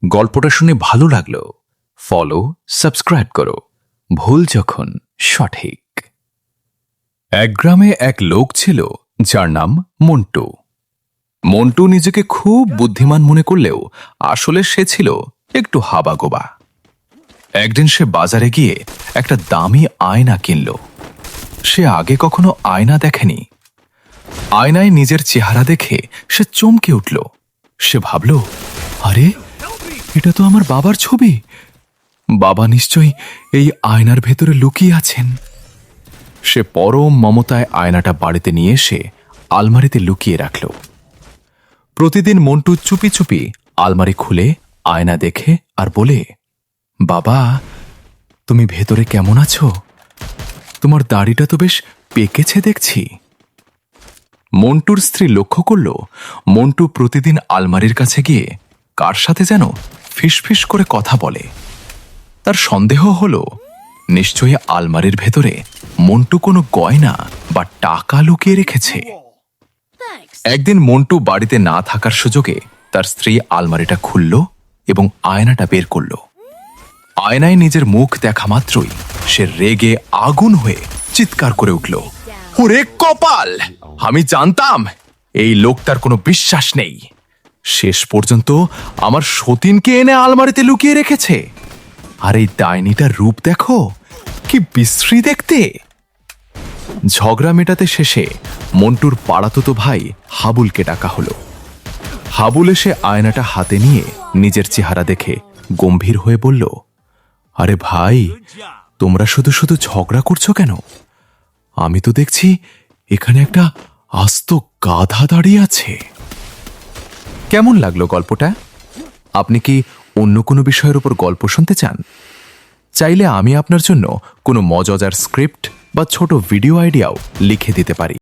গল্পটা শুনে ভালো লাগলো ফলো সাবস্ক্রাইব করো। ভুল যখন সঠিক। এক গ্রামে এক লোক ছিল যার নাম মন্টু। মন্টু নিজেকে খুব বুদ্ধিমান মনে করলেও আসলে সে ছিল একটু হাবাগোবা। একদিন সে বাজারে গিয়ে একটা দামি আয়না কিনল। সে আগে কখনো আয়না দেখেনি। আয়নায় নিজের চেহারা দেখে সে চমকে উঠল। সে ভাবল, আরে এটা তো আমার বাবার ছবি। বাবা নিশ্চয়ই এই আয়নার ভেতরে লুকিয়ে আছেন। সে পরম মমতায় আয়নাটা বাড়িতে নিয়ে এসে আলমারিতে লুকিয়ে রাখল। প্রতিদিন মন্টু চুপি চুপি আলমারি খুলে আয়না দেখে আর বলে, বাবা তুমি ভেতরে কেমন আছো? তোমার দাড়িটা তো বেশ পেকেছে দেখছি। মন্টুর স্ত্রী লক্ষ্য করল মন্টু প্রতিদিন আলমারির কাছে গিয়ে কার সাথে যেন ফিসফিস করে কথা বলে। তার সন্দেহ হল নিশ্চয়ই আলমারির ভেতরে মন্টু কোনো গয়না বা টাকা লুকিয়ে রেখেছে। একদিন মন্টু বাড়িতে না থাকার সুযোগে তার স্ত্রী আলমারিটা খুলল এবং আয়নাটা বের করল। আয়নায় নিজের মুখ দেখা মাত্রই সে রেগে আগুন হয়ে চিৎকার করে উঠল, ওরে কপাল! আমি জানতাম এই লোকটার কোনো বিশ্বাস নেই। শেষ পর্যন্ত আমার সতীনকে এনে আলমারিতে লুকিয়ে রেখেছে। আর এই ডাইনিটার রূপ দেখো, কি বিশ্রী দেখতে। ঝগড়া মেটাতে শেষে মন্টুর পাড়াতো ভাই হাবুলকে ডাকা হলো। হাবুল এসে আয়নাটা হাতে নিয়ে নিজের চেহারা দেখে গম্ভীর হয়ে বলল, আরে ভাই, তোমরা শুধু শুধু ঝগড়া করছো কেন? আমি তো দেখছি এখানে একটা আস্ত গাধা দাঁড়িয়ে আছে। কেমন লাগলো গল্পটা? আপনি কি অন্য কোনো বিষয়ের উপর গল্প শুনতে চান? চাইলে আমি আপনার জন্য কোনো মজাদার স্ক্রিপ্ট বা ছোট ভিডিও আইডিয়াও লিখে দিতে পারি।